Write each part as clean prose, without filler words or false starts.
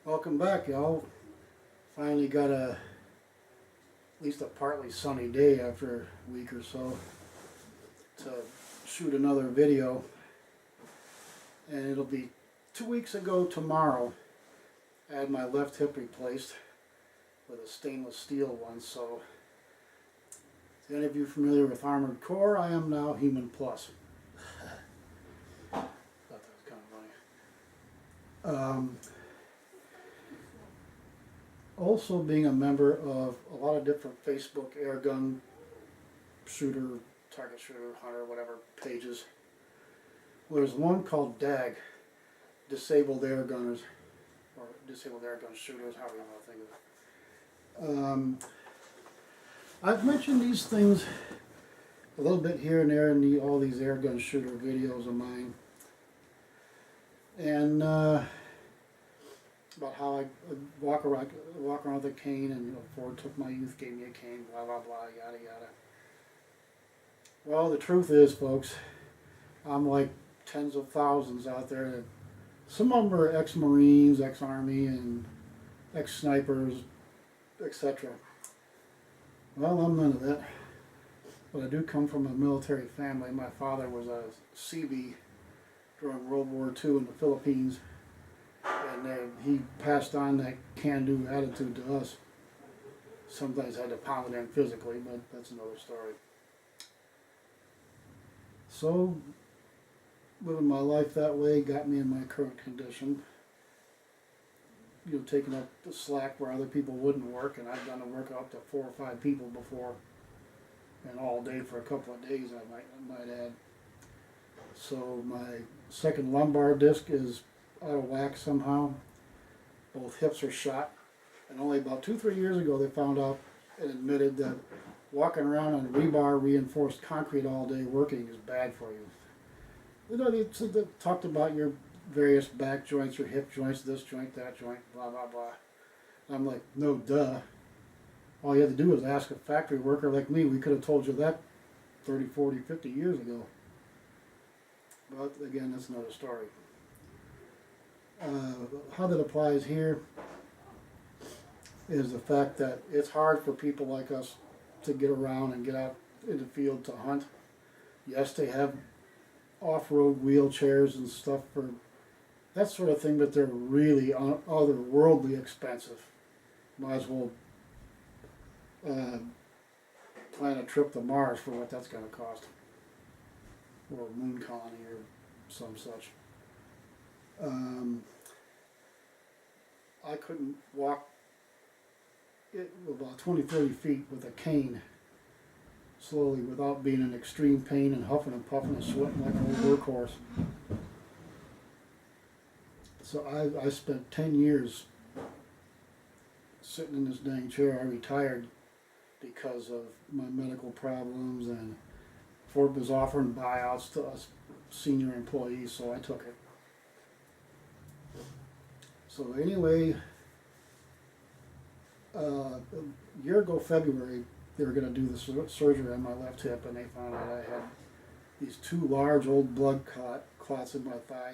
Welcome back, y'all. Finally got at least a partly sunny day after a week or so to shoot another video. And it'll be 2 weeks ago tomorrow. I had my left hip replaced with a stainless steel one. So, if any of you familiar with Armored Core, I am now Human Plus. Thought that was kind of funny. Also being a member of a lot of different Facebook Airgun shooter, target shooter, hunter, whatever pages. Well, there's one called DAG, Disabled Airgunners, or Disabled Airgun Shooters, however you want to think of it. I've mentioned these things a little bit here and there in all these airgun shooter videos of mine. And about how I walk around with a cane, and Ford took my youth, gave me a cane, blah blah blah, yada yada. Well, the truth is, folks, I'm like tens of thousands out there that some of them are ex-Marines, ex-Army, and ex-snipers, etc. Well, I'm none of that. But I do come from a military family. My father was a Seabee during World War II in the Philippines. And he passed on that can-do attitude to us. Sometimes had to pound it in physically, but that's another story. So, living my life that way got me in my current condition. Taking up the slack where other people wouldn't work, and I've done the work up to 4 or 5 people before, and all day for a couple of days, I might add. So my second lumbar disc is out of whack somehow. Both hips are shot, and only about 2-3 years ago they found out and admitted that walking around on rebar reinforced concrete all day working is bad for you. They talked about your various back joints, your hip joints, this joint, that joint, blah blah blah. And I'm like, no duh. All you had to do was ask a factory worker like me. We could have told you that 30, 40, 50 years ago. But again, that's another story. How that applies here is the fact that it's hard for people like us to get around and get out in the field to hunt. Yes, they have off-road wheelchairs and stuff for that sort of thing, but they're really otherworldly expensive. Might as well plan a trip to Mars for what that's going to cost, or a moon colony or some such. I couldn't walk about 20-30 feet with a cane slowly without being in extreme pain and huffing and puffing and sweating like an old workhorse. So I spent 10 years sitting in this dang chair. I retired because of my medical problems, and Ford was offering buyouts to us senior employees, so I took it. So anyway, a year ago February, they were going to do the surgery on my left hip, and they found out I had these 2 large old blood clots in my thigh,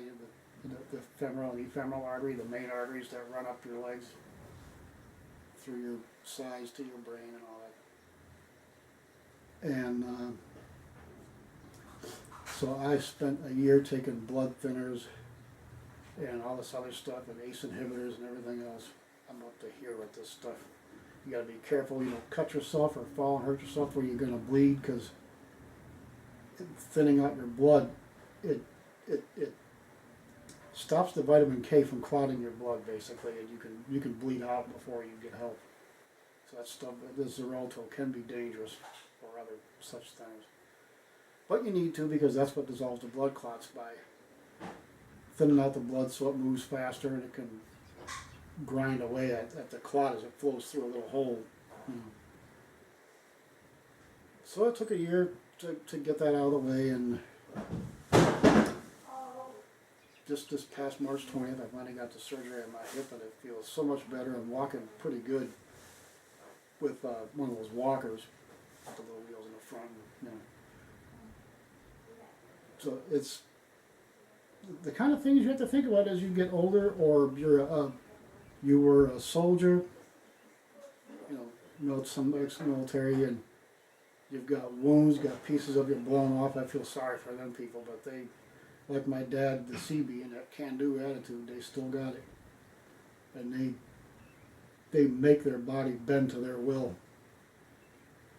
the femoral and ephemeral artery, the main arteries that run up your legs through your sides to your brain and all that. And so I spent a year taking blood thinners and all this other stuff, and ACE inhibitors and everything else. I'm up to here with this stuff. You gotta be careful you don't cut yourself or fall and hurt yourself where you're gonna bleed, because thinning out your blood, it stops the vitamin K from clotting your blood basically, and you can bleed out before you get help. So that stuff, this Xarelto, can be dangerous, or other such things. But you need to, because that's what dissolves the blood clots, by thinning out the blood so it moves faster and it can grind away at the clot as it flows through a little hole. So it took a year to get that out of the way, and just this past March 20th I finally got the surgery on my hip, and it feels so much better. I'm walking pretty good with one of those walkers with the little wheels in the front. So it's the kind of things you have to think about as you get older, or you're you were a soldier, some ex-military, and you've got wounds, got pieces of you blown off. I feel sorry for them people, but they, like my dad, the CB, and that can-do attitude, they still got it. And they make their body bend to their will.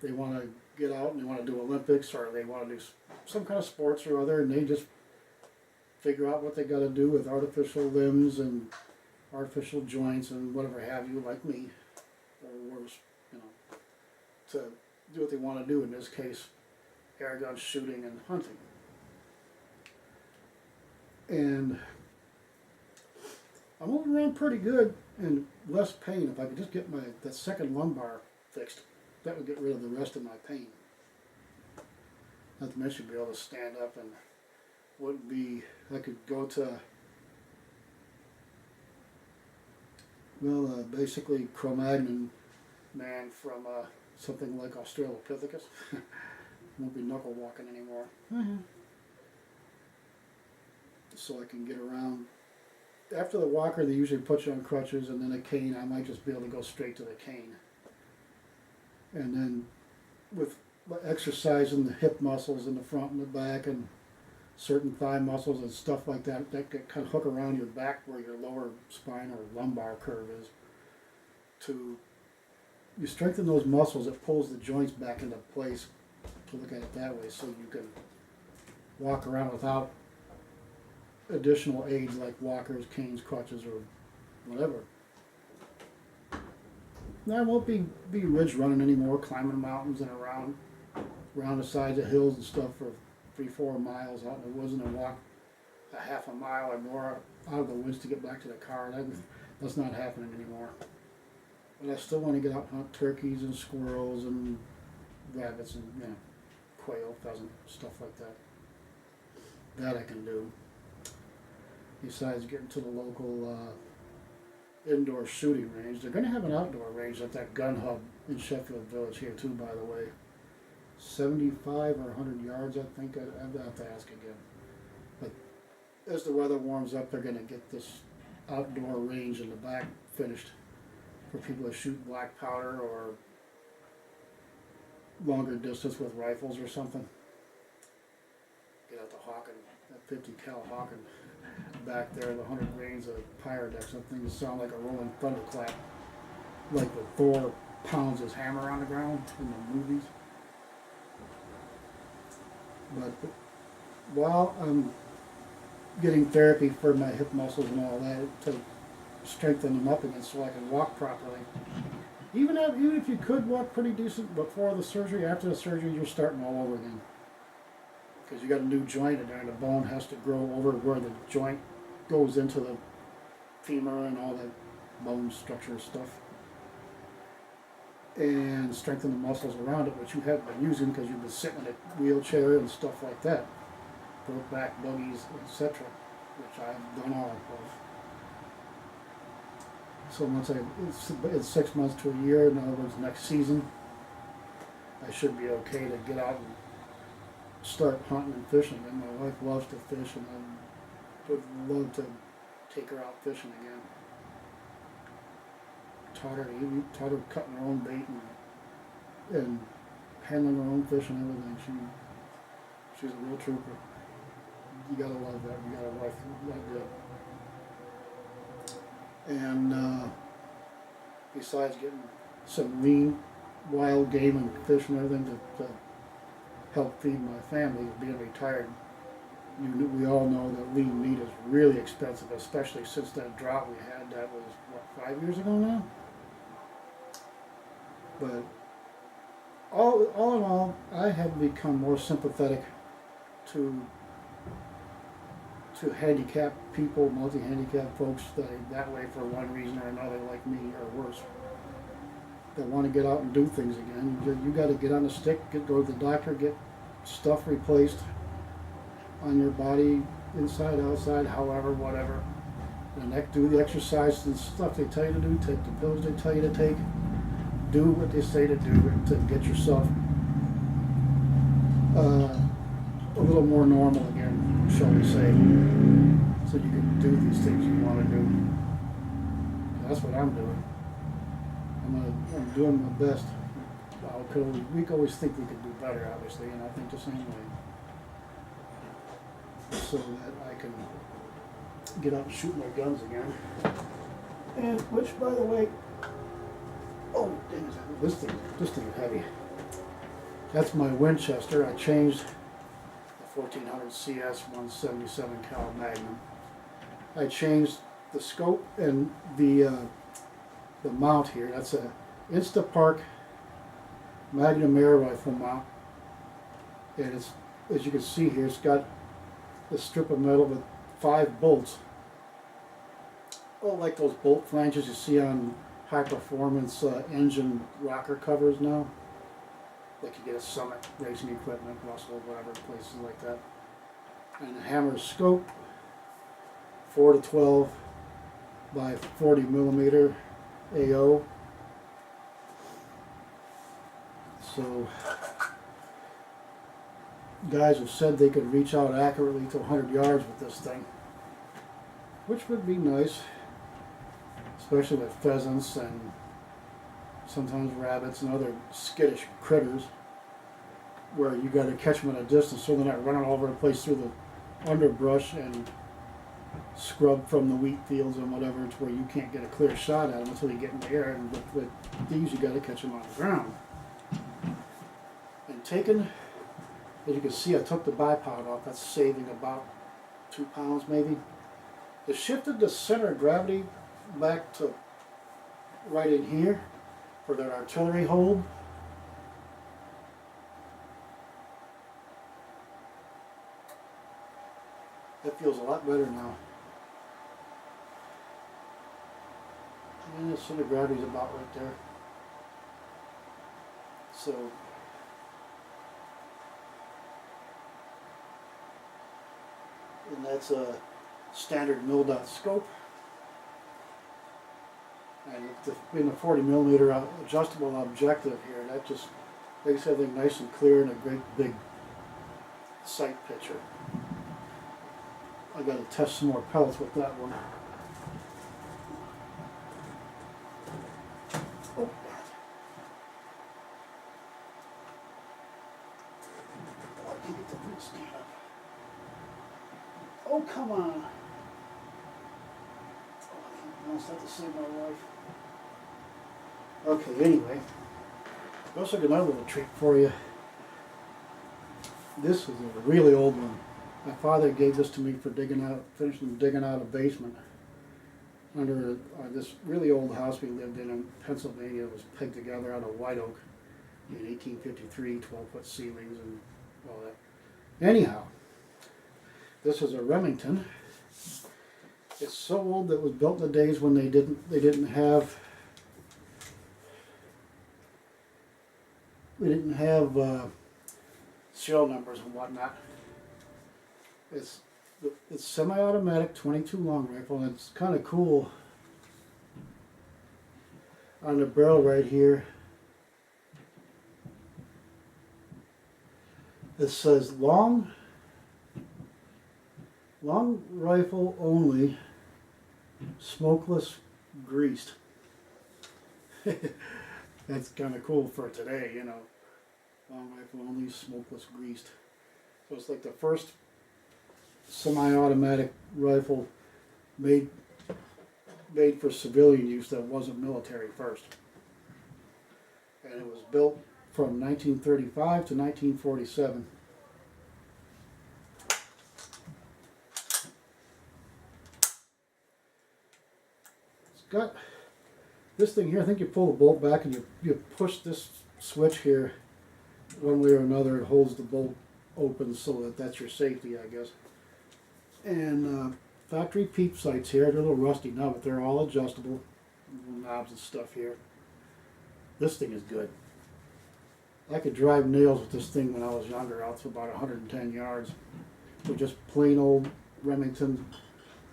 They want to get out and they want to do Olympics, or they want to do some kind of sports or other, and they just figure out what they got to do with artificial limbs and artificial joints and whatever have you, like me, or worse, to do what they want to do, in this case, airgun shooting and hunting. And I'm moving around pretty good and less pain. If I could just get that second lumbar fixed, that would get rid of the rest of my pain. Not to mention be able to stand up, and wouldn't be, I could go to, well, basically Cro-Magnon man from something like Australopithecus. Won't be knuckle walking anymore. So I can get around. After the walker, they usually put you on crutches, and then a cane. I might just be able to go straight to the cane. And then with exercising the hip muscles in the front and the back, and certain thigh muscles and stuff like that, that kind of hook around your back where your lower spine or lumbar curve is. You strengthen those muscles, it pulls the joints back into place, to look at it that way, so you can walk around without additional aids like walkers, canes, crutches, or whatever. Now I won't be ridge running anymore, climbing mountains and around the sides of hills and stuff for 3-4 miles out in the woods, and then walk a half a mile or more out of the woods to get back to the car. That's not happening anymore. But I still want to get out and hunt turkeys and squirrels and rabbits and quail, pheasant, stuff like that. That I can do. Besides getting to the local indoor shooting range. They're going to have an outdoor range at that gun hub in Sheffield Village here too, by the way. 75 or 100 yards, I think. I'd have to ask again. But as the weather warms up, they're going to get this outdoor range in the back finished for people to shoot black powder or longer distance with rifles or something. Get out the Hawken, that 50 cal Hawken back there, the 100 grains of Pyrodex. That thing sound like a rolling thunderclap, like when Thor pounds his hammer on the ground in the movies. But while I'm getting therapy for my hip muscles and all that to strengthen them up again so I can walk properly, even if you could walk pretty decent before the surgery, after the surgery you're starting all over again. Because you got a new joint in there, and the bone has to grow over where the joint goes into the femur and all that bone structure stuff, and strengthen the muscles around it, which you haven't been using because you've been sitting in a wheelchair and stuff like that, broke back, buggies, etc., which I've done all of. So once it's 6 months to a year, in other words, next season, I should be okay to get out and start hunting and fishing. And my wife loves to fish, and I would love to take her out fishing again. Taught her cutting her own bait and handling her own fish and everything. She's a real trooper. You gotta love that. You got a wife like that. And besides getting some lean wild game and fish and everything to help feed my family, being retired, we all know that lean meat is really expensive, especially since that drought we had. That was, what, 5 years ago now? But all in all, I have become more sympathetic to handicapped people, multi-handicapped folks that way for one reason or another, like me or worse, that want to get out and do things again. You got to get on the stick, go to the doctor, get stuff replaced on your body, inside, outside, however, whatever. And do the exercise and stuff they tell you to do, take the pills they tell you to take, do what they say to do to get yourself a little more normal again, shall we say, so you can do these things you want to do. I That's what I'm doing. I'm doing my best. We always think we could do better, obviously, and I think the same way. So that I can get out and shoot my guns again. And which, by the way, oh, dang it, this thing is heavy. That's my Winchester. I changed the 1400 CS 177 cal Magnum. I changed the scope and the mount here. That's a Instapark Magnum air rifle mount, and it's, as you can see here, it's got a strip of metal with 5 bolts. Oh, like those bolt flanges you see on high performance engine rocker covers now. Like you get at Summit Racing Equipment, Russell, whatever, places like that. And a hammer scope, 4 to 12 by 40 millimeter AO. So guys have said they could reach out accurately to 100 yards with this thing, which would be nice, especially with pheasants and sometimes rabbits and other skittish critters, where you got to catch them at a distance so they're not running all over the place through the underbrush and scrub from the wheat fields and whatever, to where you can't get a clear shot at them until you get in the air. And with these, you got to catch them on the ground. And taken, as you can see, I took the bipod off. That's saving about 2 pounds maybe. It shifted the center of gravity back to right in here for that artillery hold. That feels a lot better now. And the center of gravity is about right there. So and that's a standard mil-dot scope. And in a 40 millimeter adjustable objective here, that just makes everything nice and clear and a great big sight picture. I got to test some more pellets with that one. Oh, I can get the foot stand up. Oh, come on. Oh, I have to save my life. Okay, anyway, I also got another little treat for you. This is a really old one. My father gave this to me for finishing digging out a basement under this really old house we lived in Pennsylvania. It was pegged together out of white oak in 1853, 12-foot ceilings and all that. Anyhow, this is a Remington. It's so old that it was built in the days when they didn't have serial numbers and whatnot. It's semi-automatic 22 long rifle, and it's kind of cool. On the barrel right here, it says long rifle only, smokeless, greased. That's kind of cool for today, you know. Long rifle only, smokeless, greased. So it's like the first semi-automatic rifle made for civilian use that wasn't military first. And it was built from 1935 to 1947. It's got this thing here. I think you pull the bolt back and you push this switch here one way or another. It holds the bolt open so that's your safety, I guess. And factory peep sights here. They're a little rusty now, but they're all adjustable. Little knobs and stuff here. This thing is good. I could drive nails with this thing when I was younger, out to about 110 yards. So just plain old Remington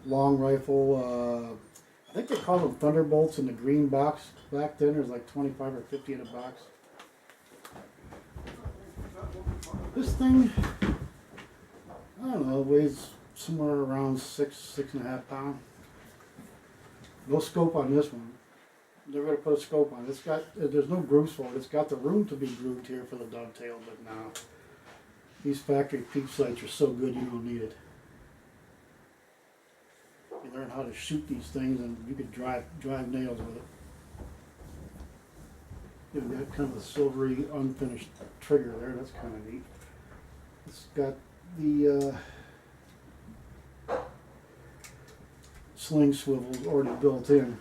long rifle. I think they called them Thunderbolts in the green box back then. There's like 25 or 50 in a box. This thing, I don't know, weighs somewhere around 6.5 pounds. No scope on this one. They're gonna put a scope on it. It's got, there's no grooves for it. It's got the room to be grooved here for the dovetail, but no. These factory peep sights are so good you don't need it. You learn how to shoot these things and you could drive nails with it. You've got kind of a silvery unfinished trigger there, that's kind of neat. It's got the sling swivels already built in.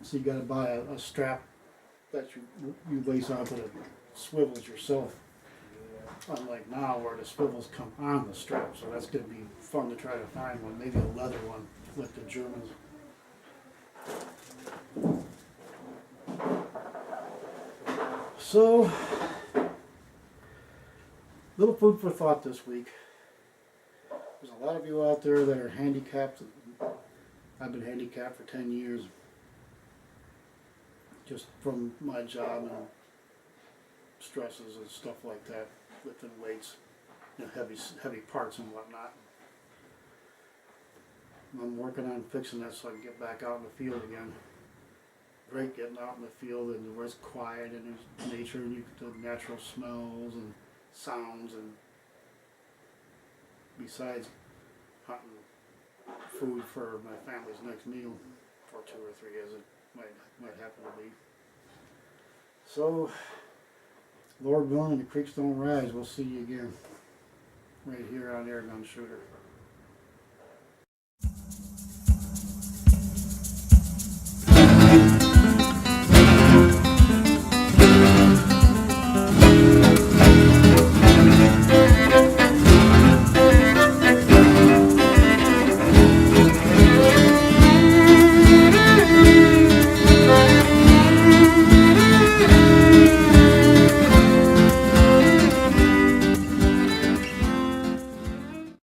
So you got to buy a strap that you lace onto the swivels yourself. Unlike now where the swivels come on the strap, so that's going to be fun to try to find one, maybe a leather one like the Germans. So, little food for thought this week. There's a lot of you out there that are handicapped. I've been handicapped for 10 years. Just from my job and stresses and stuff like that, lifting weights, you know, heavy parts and whatnot. I'm working on fixing that so I can get back out in the field again. Great getting out in the field and where it's quiet and there's nature and you get the natural smells and sounds, and besides hunting food for my family's next meal for 2 or 3 years, it might happen to be. So, Lord willing, the creeks don't rise. We'll see you again right here on Airgun Shooter.